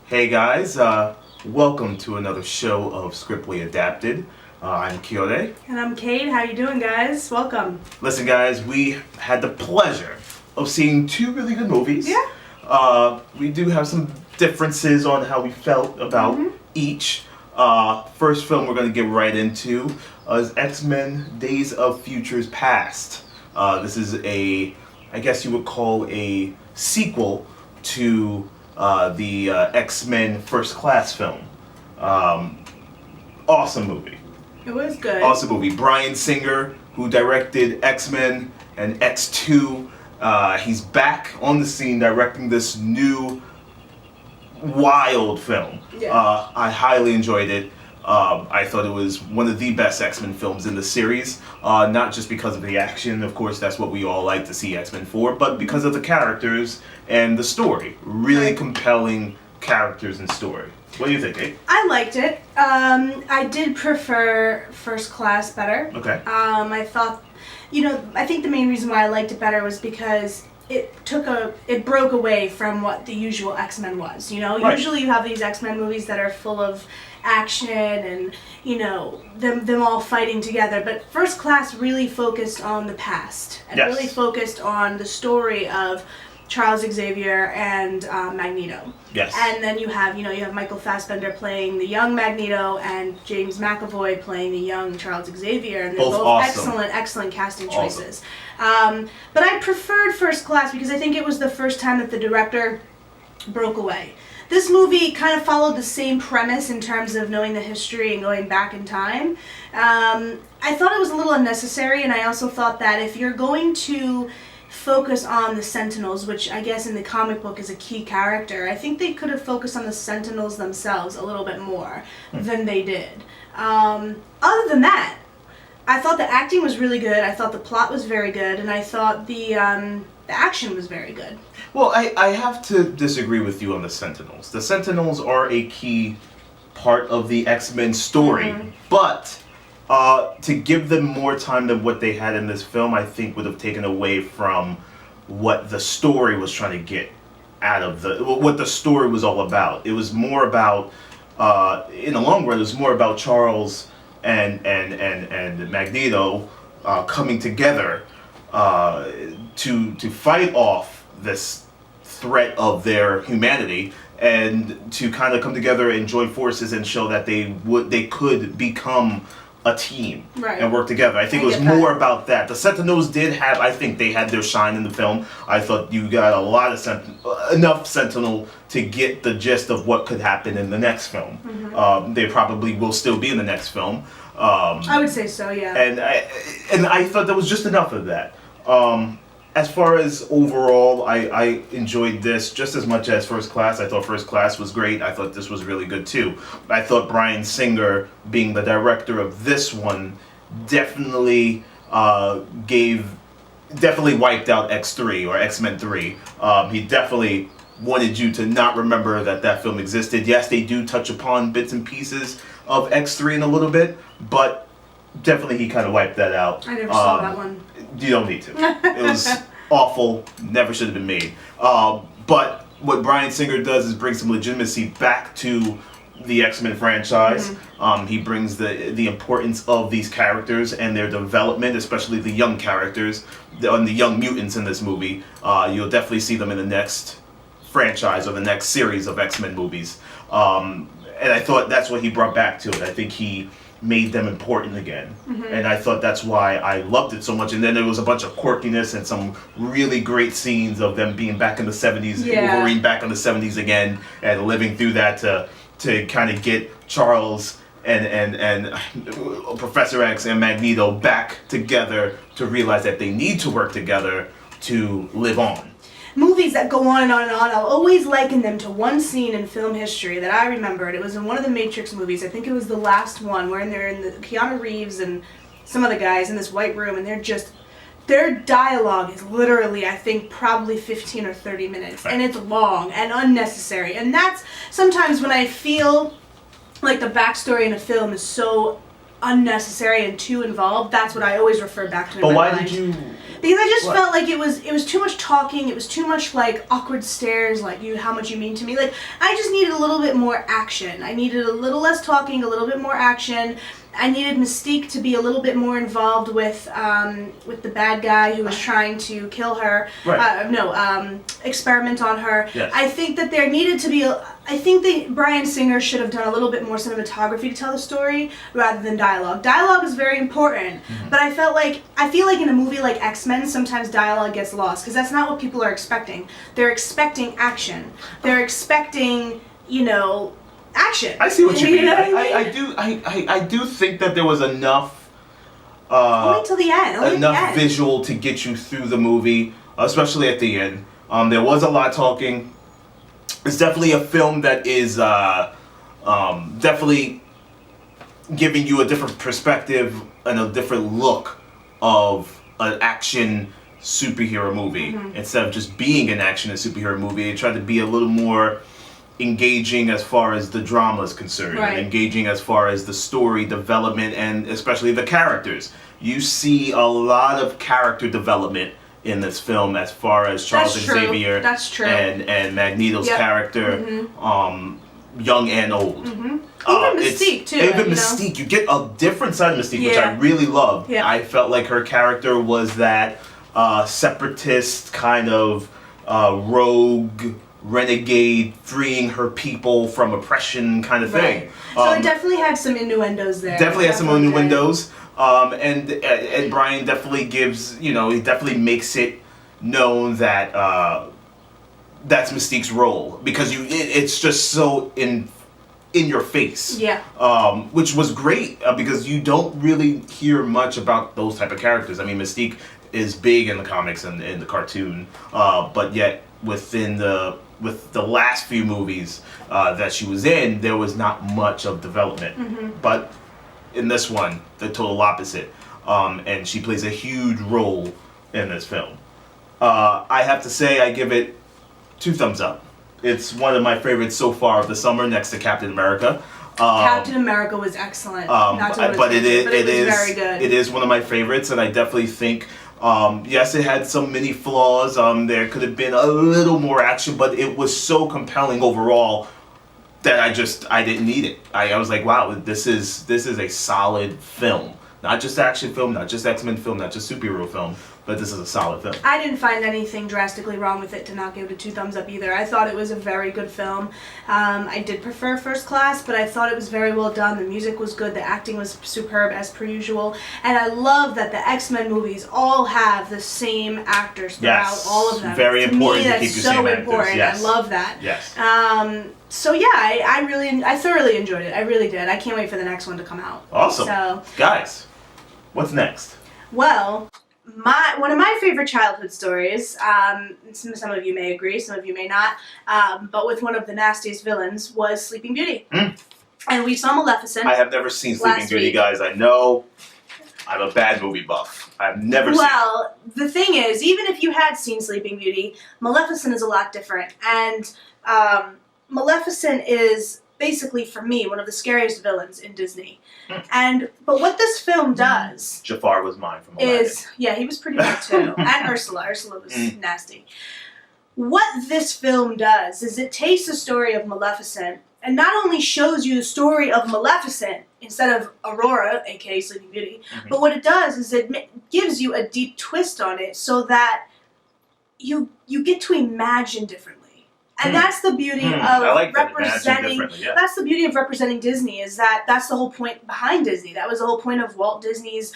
Hey guys, welcome to another show of Scriptly Adapted. I'm Kyote. And I'm Kate. How you doing, guys? Welcome. Listen guys, we had the pleasure of seeing two really good movies. Yeah. We do have some differences on how we felt about each. First film we're going to get right into is X-Men Days of Futures Past. This is I guess you would call a sequel to the X-Men First Class film. Awesome movie. It was good. Awesome movie. Bryan Singer, who directed X-Men and X2, he's back on the scene directing this new wild film. Yeah. I highly enjoyed it. I thought it was one of the best X-Men films in the series, not just because of the action, of course that's what we all like to see X-Men for, but because of the characters and the story. Really compelling characters and story. What do you think, Kate? I liked it. I did prefer First Class better. Okay. I thought, I think the main reason why I liked it better was because it broke away from what the usual X-Men was. Right. Usually you have these X-Men movies that are full of action and them all fighting together, but First Class really focused on the past and Yes. really focused on the story of Charles Xavier and Magneto. Yes. And then you have Michael Fassbender playing the young Magneto and James McAvoy playing the young Charles Xavier, and they're Both both awesome. excellent casting Awesome. choices. But I preferred First Class because I think it was the first time that the director broke away. This movie kind of followed the same premise in terms of knowing the history and going back in time. I thought it was a little unnecessary, and I also thought that if you're going to focus on the Sentinels, which I guess in the comic book is a key character, I think they could have focused on the Sentinels themselves a little bit more than they did. Other than that, I thought the acting was really good, I thought the plot was very good, and I thought the action was very good. Well, I have to disagree with you on the Sentinels. The Sentinels are a key part of the X-Men story, but to give them more time than what they had in this film, I think would have taken away from what the story was trying to get out of what the story was all about. It was more about, in the long run, it was more about Charles and Magneto coming together to fight off this threat of their humanity, and to kind of come together and join forces and show that they could become a team and work together. I think it was more about that. The Sentinels I think they had their shine in the film. I thought you got a lot of enough Sentinel to get the gist of what could happen in the next film. They probably will still be in the next film. I would say so, yeah. And I thought there was just enough of that. As far as overall, I enjoyed this just as much as First Class. I thought First Class was great. I thought this was really good too. I thought Bryan Singer, being the director of this one, definitely wiped out X3 or X-Men 3. He definitely wanted you to not remember that film existed. Yes, they do touch upon bits and pieces of X3 in a little bit, but definitely he kind of wiped that out. I never saw that one. You don't need to. It was awful. Never should have been made. But what Bryan Singer does is bring some legitimacy back to the X-Men franchise. He brings the importance of these characters and their development, especially the young characters and the young mutants in this movie. You'll definitely see them in the next franchise or the next series of X-Men movies. And I thought that's what he brought back to it. I think he made them important again. And I thought that's why I loved it so much. And then there was a bunch of quirkiness and some really great scenes of them being back in the 70s, Wolverine back in the 70s again, and living through that to kind of get Charles and Professor X and Magneto back together to realize that they need to work together to live on. Movies that go on and on and on, I'll always liken them to one scene in film history that I remembered. It was in one of the Matrix movies. I think it was the last one, where they're in the Keanu Reeves and some of the guys in this white room, and their dialogue is literally, I think, probably 15 or 30 minutes, and it's long and unnecessary. And that's sometimes when I feel like the backstory in a film is so unnecessary and too involved. That's what I always refer back to. But why did you? Because I just What? felt like it was too much talking. It was too much like awkward stares, like how much you mean to me. Like I just needed a little bit more action. I needed a little less talking, a little bit more action. I needed Mystique to be a little bit more involved with the bad guy who was trying to kill her. Right. Experiment on her. Yes. I think that there needed to be. I think that Bryan Singer should have done a little bit more cinematography to tell the story rather than dialogue. Dialogue is very important, but I feel like in a movie like X-Men, sometimes dialogue gets lost because that's not what people are expecting. They're expecting action. They're expecting, action. I see what you mean. know what I mean? I do think that there was enough Only till the end. Only enough at the end. visual to get you through the movie, especially at the end. There was a lot talking. It's definitely a film that is definitely giving you a different perspective and a different look of an action superhero movie. Instead of just being an action and superhero movie, it tried to be a little more engaging as far as the drama is concerned, Right. and engaging as far as the story development and especially the characters. You see a lot of character development in this film as far as Charles That's and true. Xavier That's true. and Magneto's Yep. character, young and old. Even It's- Mystique too. Even you know? Mystique, you get a different side of Mystique, which I Yeah. really loved. Yeah. I felt like her character was that separatist kind of rogue renegade, freeing her people from oppression kind of thing. Right. So it definitely had some innuendos there. Definitely has some Definitely did. innuendos. And Brian definitely gives, he definitely makes it known that that's Mystique's role, because it's just so in your face. Yeah. Which was great because you don't really hear much about those type of characters. I mean, Mystique is big in the comics and in the cartoon, but yet with the last few movies that she was in, there was not much of development. But in this one, the total opposite. And she plays a huge role in this film. I have to say, I give it 2 thumbs up. It's one of my favorites so far of the summer, next to Captain America. Captain America was excellent. Not to But it is very good. It is one of my favorites, and I definitely think. Yes, it had some many flaws. There could have been a little more action, but it was so compelling overall that I didn't need it. I was like, wow, this is a solid film. Not just action film, not just X-Men film, not just superhero film, but this is a solid film. I didn't find anything drastically wrong with it to not give it a 2 thumbs up either. I thought it was a very good film. I did prefer First Class, but I thought it was very well done. The music was good. The acting was superb as per usual. And I love that the X-Men movies all have the same actors throughout, Yes. all of them. Very important to that's keep your so same actors, important. yes. I love that. Yes. So yeah, I thoroughly enjoyed it. I really did. I can't wait for the next one to come out. Awesome. So, Guys, what's next? well, one of my favorite childhood stories, some of you may agree, some of you may not, but with one of the nastiest villains was Sleeping Beauty. And we saw Maleficent. I have never seen Sleeping Last Beauty, week. guys. I know I'm a bad movie buff. I've never seen it. Well, the thing is, even if you had seen Sleeping Beauty, Maleficent is a lot different. And Maleficent is basically, for me, one of the scariest villains in Disney. But what this film does Jafar was mine from Aladdin. he was pretty bad too. And Ursula. Ursula was nasty. What this film does is it takes the story of Maleficent and not only shows you the story of Maleficent instead of Aurora, aka Sleeping Beauty, but what it does is it gives you a deep twist on it so that you get to imagine differently. And that's the beauty of I like that. Imagine representing. differently, yeah. That's the beauty of representing Disney. Is that's the whole point behind Disney. That was the whole point of Walt Disney's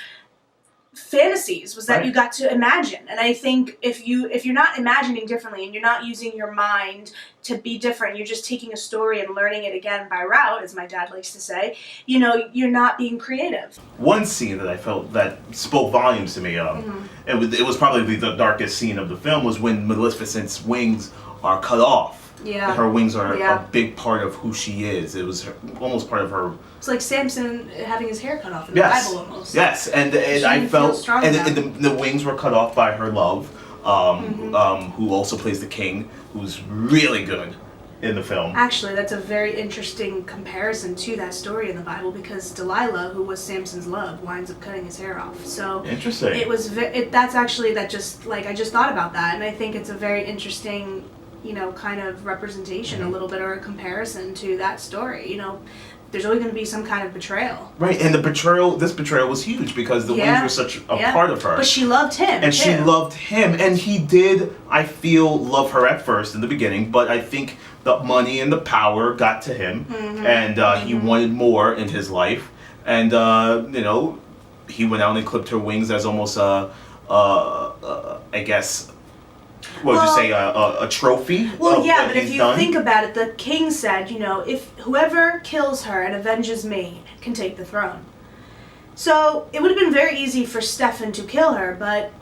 fantasies, was that Right. you got to imagine. And I think if you're not imagining differently and you're not using your mind to be different, you're just taking a story and learning it again by route, as my dad likes to say, you're not being creative. One scene that I felt that spoke volumes to me, it was probably the darkest scene of the film, was when Maleficent's wings are cut off. Yeah. Her wings are Yeah. a big part of who she is. It was almost part of her. It's like Samson having his hair cut off in Yes. the Bible almost. Yes, and She I didn't felt, feel strong and enough. the wings were cut off by her love, who also plays the king, who's really good. in the film. Actually, that's a very interesting comparison to that story in the Bible, because Delilah, who was Samson's love, winds up cutting his hair off. So Interesting. it was that's actually that just like I just thought about that, and I think it's a very interesting, kind of representation a little bit, or a comparison to that story. There's always going to be some kind of betrayal. Right, and this betrayal was huge because the winds were such a part of her. But she loved him, and she loved him, and he did, I feel, love her at first in the beginning, but I think the money and the power got to him, and he wanted more in his life, and he went out and clipped her wings as almost I guess. What would you say, a trophy? Well, yeah, but if you think about it, the king said, if whoever kills her and avenges me can take the throne. So it would have been very easy for Stefan to kill her, but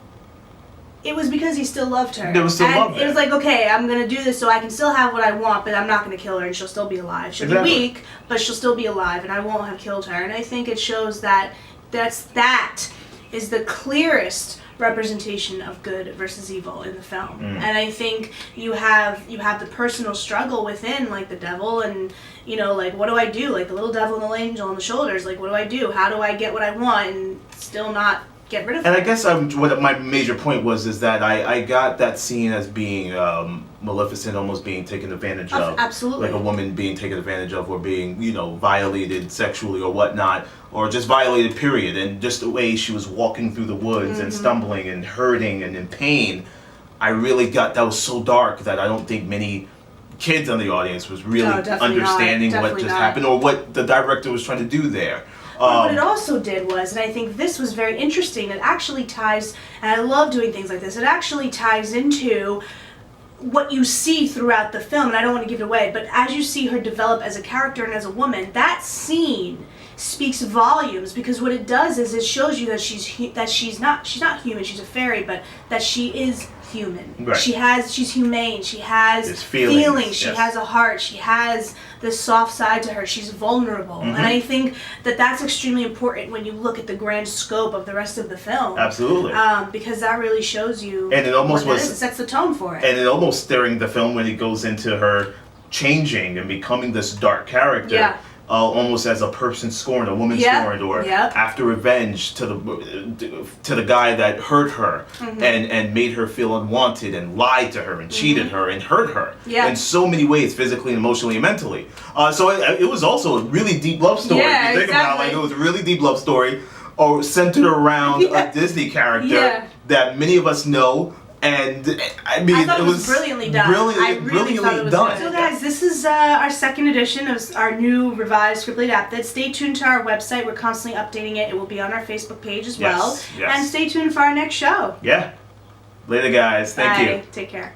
it was because he still loved her. There was still love there. It was like, okay, I'm going to do this so I can still have what I want, but I'm not going to kill her, and she'll still be alive. She'll be weak, but she'll still be alive, and I won't have killed her. And I think it shows that that is the clearest representation of good versus evil in the film. And I think you have the personal struggle within, like the devil, and like, what do I do, like the little devil and the angel on the shoulders, like, what do I do, how do I get what I want and still not get rid of it? And I guess what my major point was is that I got that scene as being Maleficent almost being taken advantage of. Absolutely. Like a woman being taken advantage of, or being, violated sexually or whatnot, or just violated, period. And just the way she was walking through the woods and stumbling and hurting and in pain, I really got, that was so dark that I don't think many kids in the audience was really understanding what just happened, or what the director was trying to do there. What it also did was, and I think this was very interesting, it actually ties, and I love doing things like this, it actually ties into what you see throughout the film, and I don't want to give it away, but as you see her develop as a character and as a woman, that scene speaks volumes, because what it does is it shows you that she's not human, she's a fairy, but that she is human. Right. She's humane, she has feelings, she has a heart, she has this soft side to her, she's vulnerable. And I think that that's extremely important when you look at the grand scope of the rest of the film. Absolutely. Because that really shows you, and it almost it sets the tone for it. And it almost during the film when it goes into her changing and becoming this dark character. Almost as a person scorned, a woman scorned, or after revenge to the guy that hurt her and made her feel unwanted and lied to her and cheated her and hurt her in so many ways, physically and emotionally and mentally. So it was also a really deep love story. If you think about it, like, it was a really deep love story, centered around a Disney character that many of us know. And I mean, it was brilliantly done. I really thought it was done. So guys, this is our second edition of our new revised Scriptly Adapted. Stay tuned to our website. We're constantly updating it. It will be on our Facebook page as well. And stay tuned for our next show. Yeah. Later, guys. Thank you. Take care.